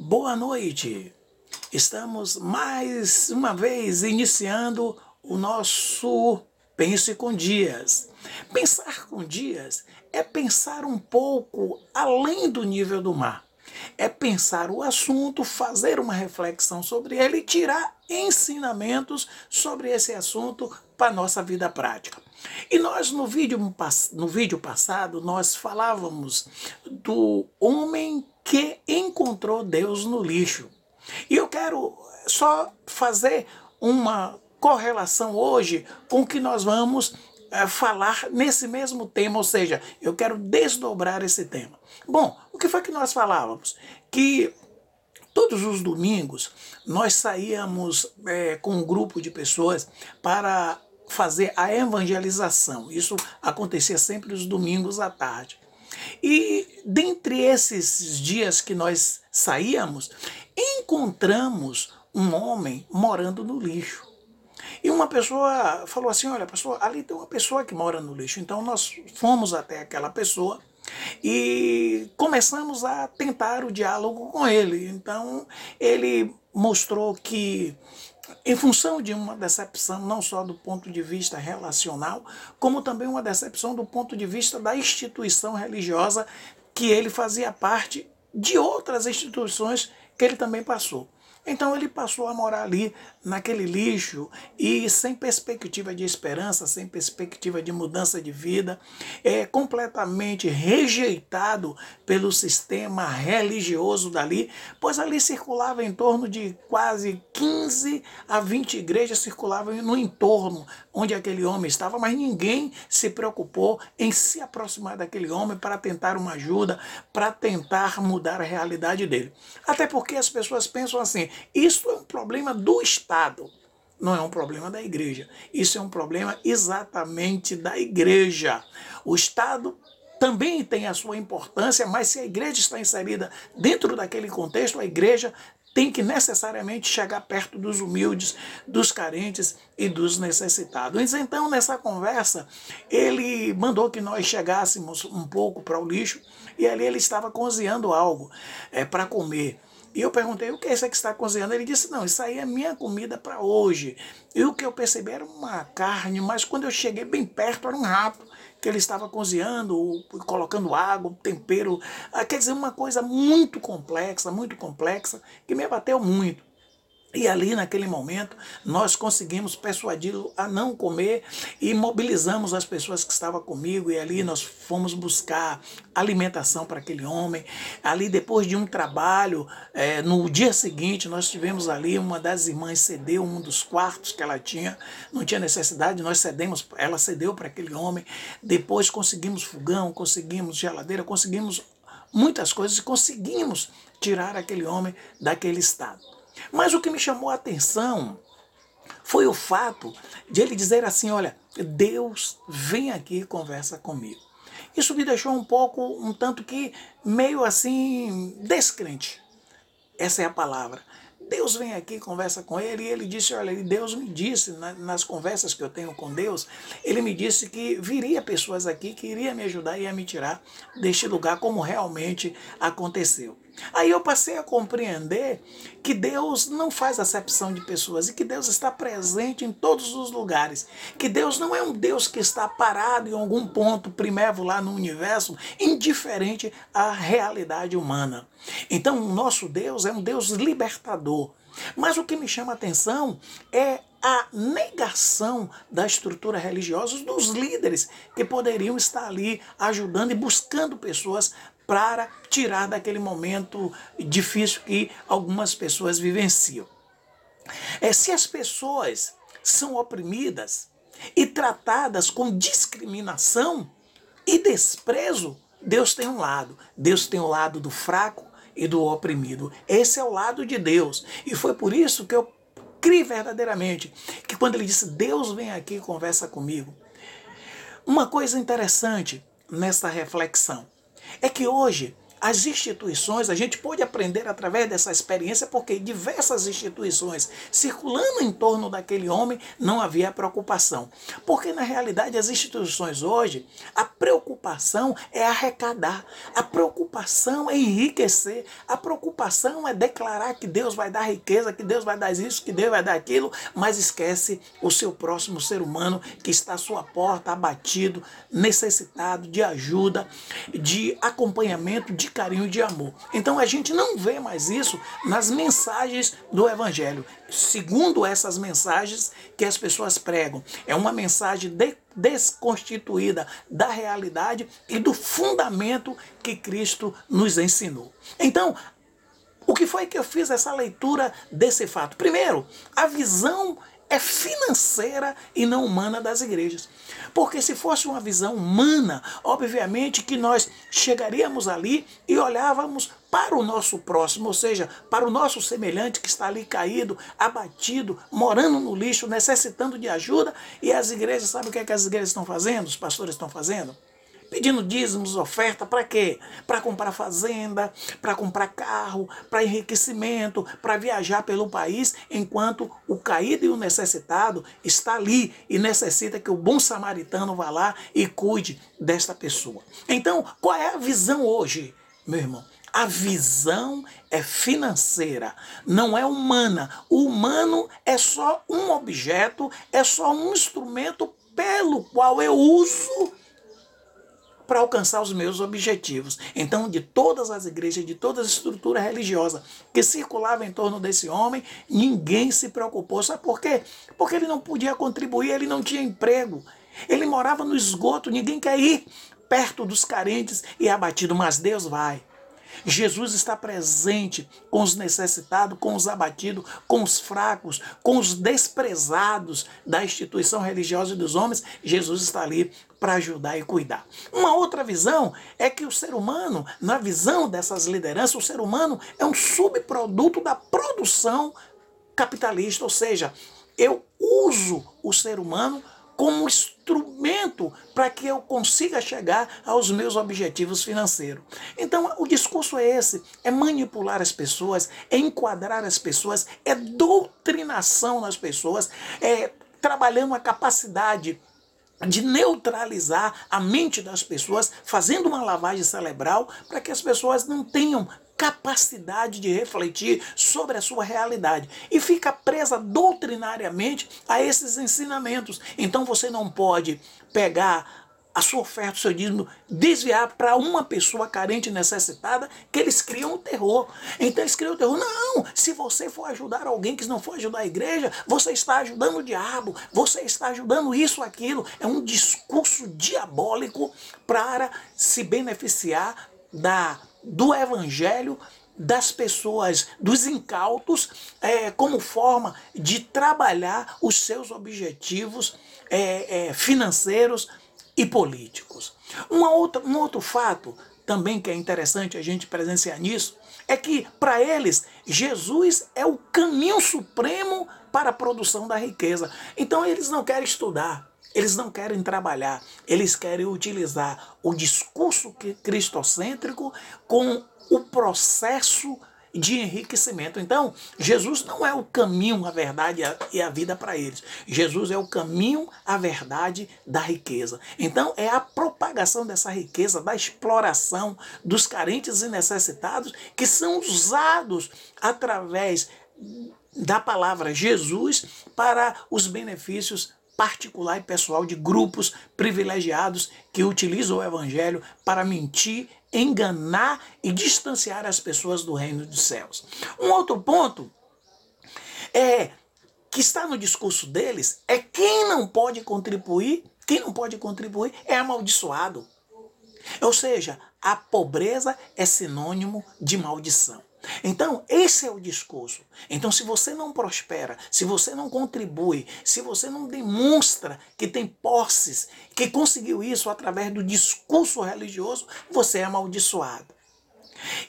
Boa noite! Estamos mais uma vez iniciando o nosso Pense com Dias. Pensar com Dias é pensar um pouco além do nível do mar. É pensar o assunto, fazer uma reflexão sobre ele e tirar ensinamentos sobre esse assunto para a nossa vida prática. E nós no vídeo passado nós falávamos do homem que encontrou Deus no lixo. E eu quero só fazer uma correlação hoje com o que nós vamos falar nesse mesmo tema, ou seja, eu quero desdobrar esse tema. Bom, o que foi que nós falávamos? Que todos os domingos nós saíamos com um grupo de pessoas para fazer a evangelização. Isso acontecia sempre os domingos à tarde. E dentre esses dias que nós saíamos, encontramos um homem morando no lixo. E uma pessoa falou assim, olha pastor, ali tem uma pessoa que mora no lixo. Então nós fomos até aquela pessoa e começamos a tentar o diálogo com ele. Então ele mostrou que, em função de uma decepção não só do ponto de vista relacional, como também uma decepção do ponto de vista da instituição religiosa, que ele fazia parte de outras instituições que ele também passou. Então ele passou a morar ali naquele lixo e sem perspectiva de esperança, sem perspectiva de mudança de vida, completamente rejeitado pelo sistema religioso dali, pois ali circulava em torno de quase 15 a 20 igrejas circulavam no entorno onde aquele homem estava, mas ninguém se preocupou em se aproximar daquele homem para tentar uma ajuda, para tentar mudar a realidade dele. Até porque as pessoas pensam assim, isso é um problema do Estado, não é um problema da igreja. Isso é um problema exatamente da igreja. O Estado também tem a sua importância, mas se a igreja está inserida dentro daquele contexto, a igreja tem que necessariamente chegar perto dos humildes, dos carentes e dos necessitados. Então, nessa conversa, ele mandou que nós chegássemos um pouco para o lixo e ali ele estava cozinhando algo para comer. E eu perguntei, o que é isso que está cozinhando? Ele disse, não, isso aí é minha comida para hoje. E o que eu percebi era uma carne, mas quando eu cheguei bem perto era um rato que ele estava cozinhando, colocando água, tempero. Quer dizer, uma coisa muito complexa, que me abateu muito. E ali, naquele momento, nós conseguimos persuadi-lo a não comer e mobilizamos as pessoas que estavam comigo e ali nós fomos buscar alimentação para aquele homem. Ali, depois de um trabalho, no dia seguinte, nós tivemos ali, uma das irmãs cedeu um dos quartos que ela tinha, não tinha necessidade, nós cedemos, ela cedeu para aquele homem. Depois conseguimos fogão, conseguimos geladeira, conseguimos muitas coisas e conseguimos tirar aquele homem daquele estado. Mas o que me chamou a atenção foi o fato de ele dizer assim, olha, Deus vem aqui e conversa comigo. Isso me deixou um tanto que meio assim descrente. Essa é a palavra. Deus vem aqui e conversa com ele e ele disse, olha, Deus me disse, nas conversas que eu tenho com Deus, ele me disse que viria pessoas aqui que iriam me ajudar e ia me tirar deste lugar como realmente aconteceu. Aí eu passei a compreender que Deus não faz acepção de pessoas e que Deus está presente em todos os lugares. Que Deus não é um Deus que está parado em algum ponto primevo lá no universo, indiferente à realidade humana. Então o nosso Deus é um Deus libertador. Mas o que me chama a atenção é a negação da estrutura religiosa dos líderes que poderiam estar ali ajudando e buscando pessoas para tirar daquele momento difícil que algumas pessoas vivenciam. Se as pessoas são oprimidas e tratadas com discriminação e desprezo, Deus tem um lado. Deus tem o lado do fraco e do oprimido. Esse é o lado de Deus. E foi por isso que eu criei verdadeiramente que quando ele disse, Deus vem aqui e conversa comigo. Uma coisa interessante nessa reflexão é que hoje as instituições, a gente pôde aprender através dessa experiência, porque diversas instituições circulando em torno daquele homem não havia preocupação. Porque na realidade as instituições hoje, a preocupação é arrecadar, a preocupação é enriquecer, a preocupação é declarar que Deus vai dar riqueza, que Deus vai dar isso, que Deus vai dar aquilo, mas esquece o seu próximo ser humano que está à sua porta, abatido, necessitado de ajuda, de acompanhamento, de carinho e de amor. Então a gente não vê mais isso nas mensagens do Evangelho. Segundo essas mensagens que as pessoas pregam, é uma mensagem desconstituída da realidade e do fundamento que Cristo nos ensinou. Então, o que foi que eu fiz essa leitura desse fato? Primeiro, a visão é financeira e não humana das igrejas. Porque se fosse uma visão humana, obviamente que nós chegaríamos ali e olhávamos para o nosso próximo, ou seja, para o nosso semelhante que está ali caído, abatido, morando no lixo, necessitando de ajuda, e as igrejas, sabe o que é que as igrejas estão fazendo? Os pastores estão fazendo? Pedindo dízimos, oferta, para quê? Para comprar fazenda, para comprar carro, para enriquecimento, para viajar pelo país, enquanto o caído e o necessitado está ali e necessita que o bom samaritano vá lá e cuide desta pessoa. Então, qual é a visão hoje, meu irmão? A visão é financeira, não é humana. O humano é só um objeto, é só um instrumento pelo qual eu uso para alcançar os meus objetivos. Então, de todas as igrejas, de toda a estrutura religiosa que circulava em torno desse homem, ninguém se preocupou. Sabe por quê? Porque ele não podia contribuir, ele não tinha emprego. Ele morava no esgoto, ninguém quer ir perto dos carentes e abatido, mas Deus vai. Jesus está presente com os necessitados, com os abatidos, com os fracos, com os desprezados da instituição religiosa e dos homens. Jesus está ali para ajudar e cuidar. Uma outra visão é que o ser humano, na visão dessas lideranças, o ser humano é um subproduto da produção capitalista, ou seja, eu uso o ser humano como instrumento para que eu consiga chegar aos meus objetivos financeiros. Então, o discurso é esse, é manipular as pessoas, é enquadrar as pessoas, é doutrinação nas pessoas, é trabalhando a capacidade de neutralizar a mente das pessoas, fazendo uma lavagem cerebral para que as pessoas não tenham capacidade de refletir sobre a sua realidade e fica presa doutrinariamente a esses ensinamentos. Então você não pode pegar a sua oferta, o seu dízimo, desviar para uma pessoa carente e necessitada, que eles criam o terror. Então eles criam o terror. Não, se você for ajudar alguém que não for ajudar a igreja, você está ajudando o diabo, você está ajudando isso, aquilo. É um discurso diabólico para se beneficiar do evangelho, das pessoas, dos incautos, como forma de trabalhar os seus objetivos financeiros e políticos. Um outro fato também que é interessante a gente presenciar nisso é que, para eles, Jesus é o caminho supremo para a produção da riqueza. Então eles não querem estudar, eles não querem trabalhar, eles querem utilizar o discurso cristocêntrico com o processo de enriquecimento. Então, Jesus não é o caminho, a verdade e a vida para eles. Jesus é o caminho, a verdade da riqueza. Então, é a propagação dessa riqueza, da exploração dos carentes e necessitados que são usados através da palavra Jesus para os benefícios particular e pessoal de grupos privilegiados que utilizam o evangelho para mentir, enganar e distanciar as pessoas do reino dos céus. Um outro ponto que está no discurso deles é quem não pode contribuir é amaldiçoado. Ou seja, a pobreza é sinônimo de maldição. Então, esse é o discurso. Então, se você não prospera, se você não contribui, se você não demonstra que tem posses, que conseguiu isso através do discurso religioso, você é amaldiçoado.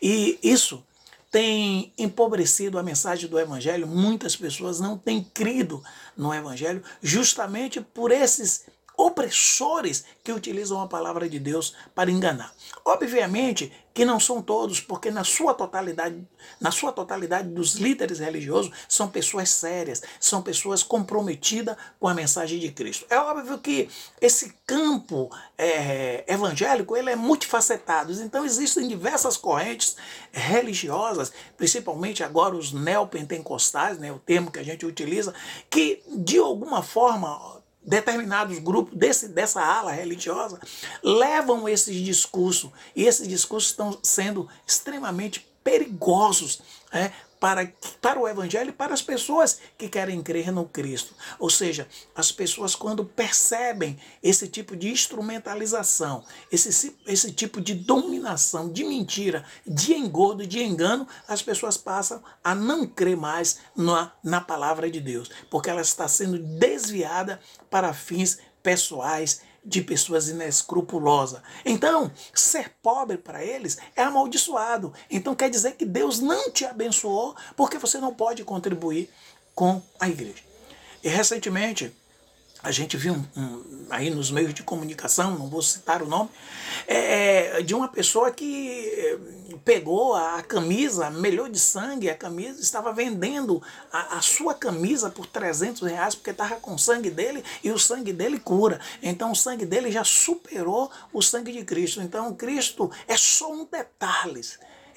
E isso tem empobrecido a mensagem do Evangelho. Muitas pessoas não têm crido no Evangelho justamente por esses opressores que utilizam a palavra de Deus para enganar. Obviamente que não são todos, porque na sua totalidade dos líderes religiosos são pessoas sérias, são pessoas comprometidas com a mensagem de Cristo. É óbvio que esse campo evangélico ele é multifacetado, então existem diversas correntes religiosas, principalmente agora os neopentecostais, né, o termo que a gente utiliza, que de alguma forma determinados grupos dessa ala religiosa levam esses discursos, e esses discursos estão sendo extremamente perigosos para o evangelho e para as pessoas que querem crer no Cristo. Ou seja, as pessoas quando percebem esse tipo de instrumentalização, esse tipo de dominação, de mentira, de engodo, de engano, as pessoas passam a não crer mais na palavra de Deus, porque ela está sendo desviada para fins pessoais, de pessoas inescrupulosas. Então, ser pobre para eles é amaldiçoado. Então quer dizer que Deus não te abençoou porque você não pode contribuir com a igreja. E recentemente, a gente viu aí nos meios de comunicação, não vou citar o nome, de uma pessoa que pegou a camisa, melhor de sangue, a camisa, estava vendendo a sua camisa por R$300 porque estava com o sangue dele e o sangue dele cura. Então o sangue dele já superou o sangue de Cristo. Então Cristo é só um detalhe.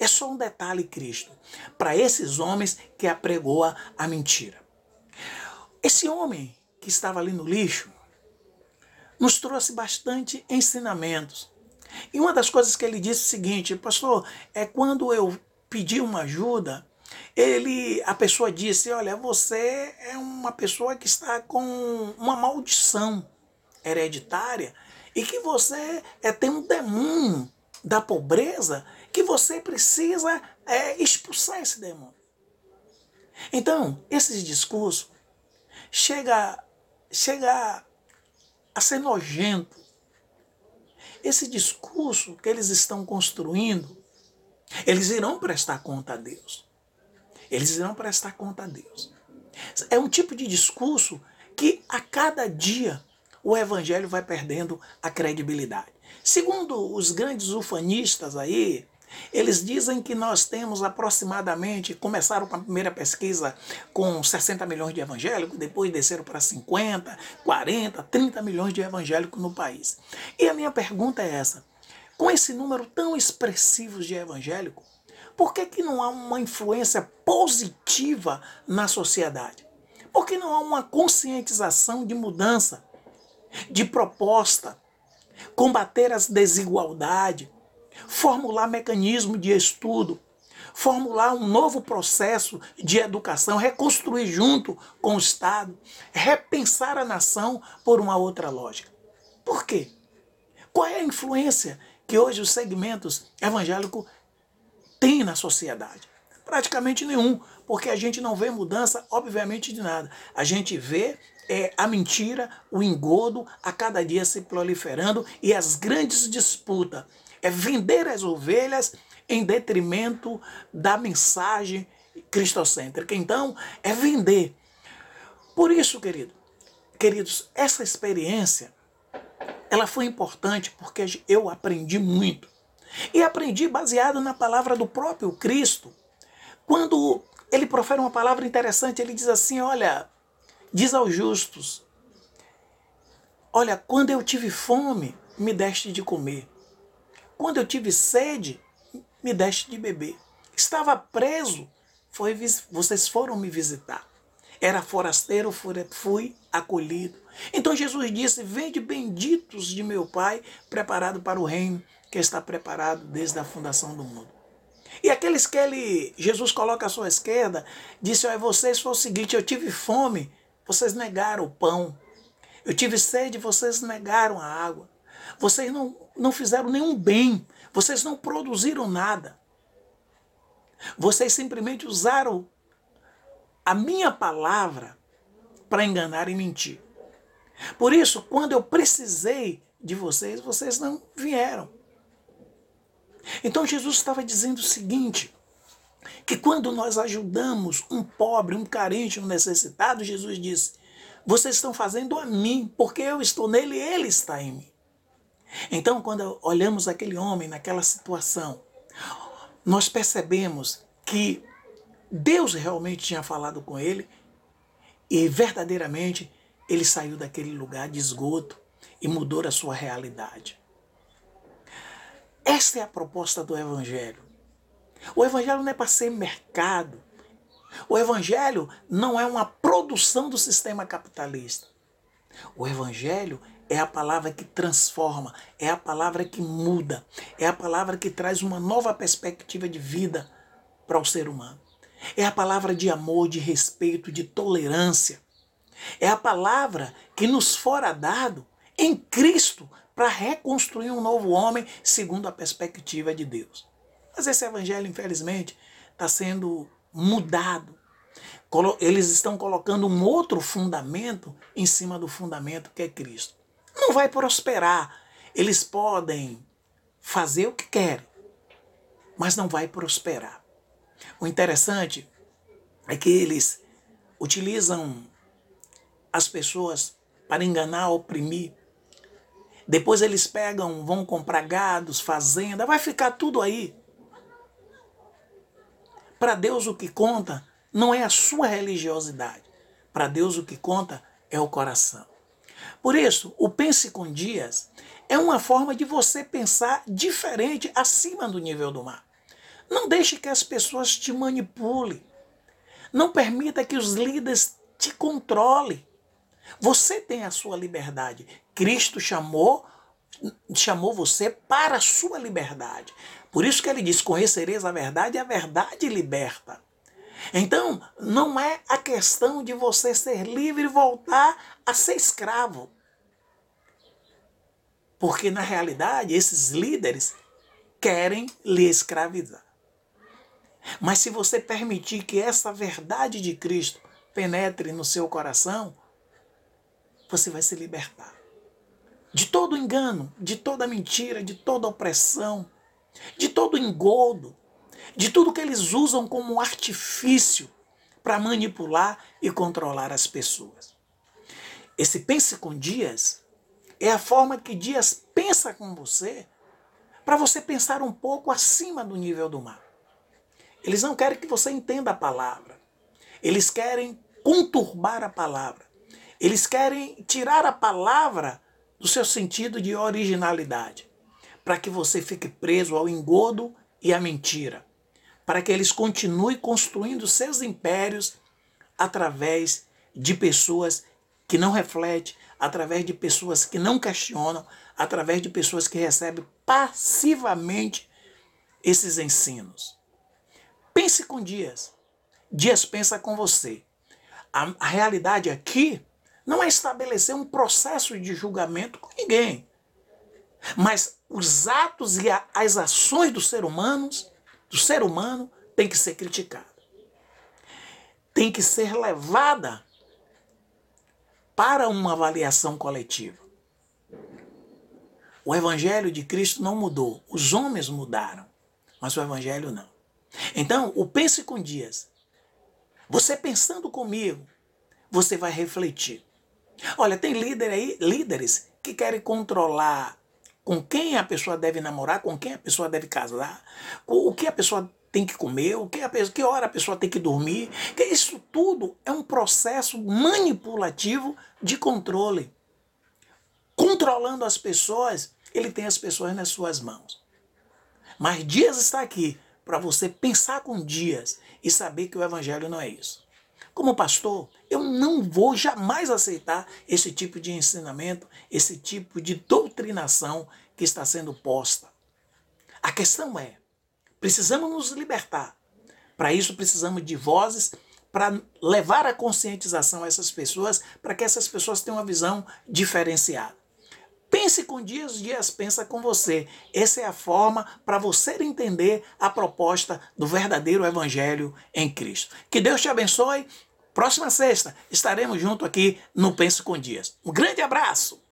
É só um detalhe Cristo para esses homens que apregoam a mentira. Esse homem que estava ali no lixo, nos trouxe bastante ensinamentos. E uma das coisas que ele disse é o seguinte: pastor, quando eu pedi uma ajuda, a pessoa disse, olha, você é uma pessoa que está com uma maldição hereditária e que você tem um demônio da pobreza que você precisa expulsar esse demônio. Então, esses discursos chega a ser nojento. Esse discurso que eles estão construindo, eles irão prestar conta a Deus. Eles irão prestar conta a Deus. É um tipo de discurso que a cada dia o evangelho vai perdendo a credibilidade. Segundo os grandes ufanistas aí, eles dizem que nós temos aproximadamente, começaram com a primeira pesquisa com 60 milhões de evangélicos, depois desceram para 50, 40, 30 milhões de evangélicos no país. E a minha pergunta é essa: com esse número tão expressivo de evangélicos, por que não há uma influência positiva na sociedade? Por que não há uma conscientização de mudança, de proposta, combater as desigualdades, formular mecanismo de estudo, formular um novo processo de educação, reconstruir junto com o Estado, repensar a nação por uma outra lógica? Por quê? Qual é a influência que hoje os segmentos evangélicos têm na sociedade? Praticamente nenhum, porque a gente não vê mudança, obviamente, de nada. A gente vê a mentira, o engodo, a cada dia se proliferando e as grandes disputas. É vender as ovelhas em detrimento da mensagem cristocêntrica. Então, é vender. Por isso, queridos, essa experiência, ela foi importante porque eu aprendi muito. E aprendi baseado na palavra do próprio Cristo. Quando ele profere uma palavra interessante, ele diz assim, olha, diz aos justos, olha, quando eu tive fome, me deste de comer. Quando eu tive sede, me deste de beber. Estava preso, vocês foram me visitar. Era forasteiro, fui acolhido. Então Jesus disse, vinde benditos de meu Pai, preparado para o reino que está preparado desde a fundação do mundo. E aqueles que Jesus coloca à sua esquerda, disse, olha, vocês foi o seguinte, eu tive fome, vocês negaram o pão. Eu tive sede, vocês negaram a água. Vocês não fizeram nenhum bem. Vocês não produziram nada. Vocês simplesmente usaram a minha palavra para enganar e mentir. Por isso, quando eu precisei de vocês, vocês não vieram. Então Jesus estava dizendo o seguinte, que quando nós ajudamos um pobre, um carente, um necessitado, Jesus disse, vocês estão fazendo a mim, porque eu estou nele e ele está em mim. Então, quando olhamos aquele homem naquela situação, nós percebemos que Deus realmente tinha falado com ele e verdadeiramente ele saiu daquele lugar de esgoto e mudou a sua realidade. Esta é a proposta do Evangelho. O Evangelho não é para ser mercado. O Evangelho não é uma produção do sistema capitalista. O Evangelho é a palavra que transforma, é a palavra que muda, é a palavra que traz uma nova perspectiva de vida para o ser humano. É a palavra de amor, de respeito, de tolerância. É a palavra que nos fora dado em Cristo para reconstruir um novo homem segundo a perspectiva de Deus. Mas esse evangelho, infelizmente, está sendo mudado. Eles estão colocando um outro fundamento em cima do fundamento que é Cristo. Não vai prosperar. Eles podem fazer o que querem, mas não vai prosperar. O interessante é que eles utilizam as pessoas para enganar, oprimir. Depois eles pegam, vão comprar gados, fazenda, vai ficar tudo aí. Para Deus o que conta não é a sua religiosidade. Para Deus o que conta é o coração. Por isso, o Pense com Dias é uma forma de você pensar diferente acima do nível do mar. Não deixe que as pessoas te manipulem. Não permita que os líderes te controlem. Você tem a sua liberdade. Cristo chamou você para a sua liberdade. Por isso que ele diz, conhecereis a verdade liberta. Então, não é a questão de você ser livre e voltar a ser escravo. Porque, na realidade, esses líderes querem lhe escravizar. Mas se você permitir que essa verdade de Cristo penetre no seu coração, você vai se libertar de todo engano, de toda mentira, de toda opressão, de todo engodo, de tudo que eles usam como artifício para manipular e controlar as pessoas. Esse Pense com Dias é a forma que Dias pensa com você para você pensar um pouco acima do nível do mar. Eles não querem que você entenda a palavra. Eles querem conturbar a palavra. Eles querem tirar a palavra do seu sentido de originalidade, para que você fique preso ao engodo e à mentira, para que eles continuem construindo seus impérios através de pessoas que não refletem, através de pessoas que não questionam, através de pessoas que recebem passivamente esses ensinos. Pense com Dias. Dias pensa com você. A realidade aqui não é estabelecer um processo de julgamento com ninguém. Mas os atos e as ações do ser humano têm que ser criticadas. Tem que ser levada para uma avaliação coletiva. O Evangelho de Cristo não mudou. Os homens mudaram, mas o Evangelho não. Então, o Pense com Dias. Você pensando comigo, você vai refletir. Olha, tem líderes que querem controlar com quem a pessoa deve namorar, com quem a pessoa deve casar, o que a pessoa tem que comer, que hora a pessoa tem que dormir. Que isso tudo é um processo manipulativo de controle. Controlando as pessoas, ele tem as pessoas nas suas mãos. Mas Dias está aqui para você pensar com Dias e saber que o Evangelho não é isso. Como pastor, eu não vou jamais aceitar esse tipo de ensinamento, esse tipo de doutrinação que está sendo posta. A questão é, precisamos nos libertar. Para isso precisamos de vozes para levar a conscientização a essas pessoas, para que essas pessoas tenham uma visão diferenciada. Pense com Dias, Dias pensa com você. Essa é a forma para você entender a proposta do verdadeiro Evangelho em Cristo. Que Deus te abençoe. Próxima sexta estaremos juntos aqui no Pense com Dias. Um grande abraço!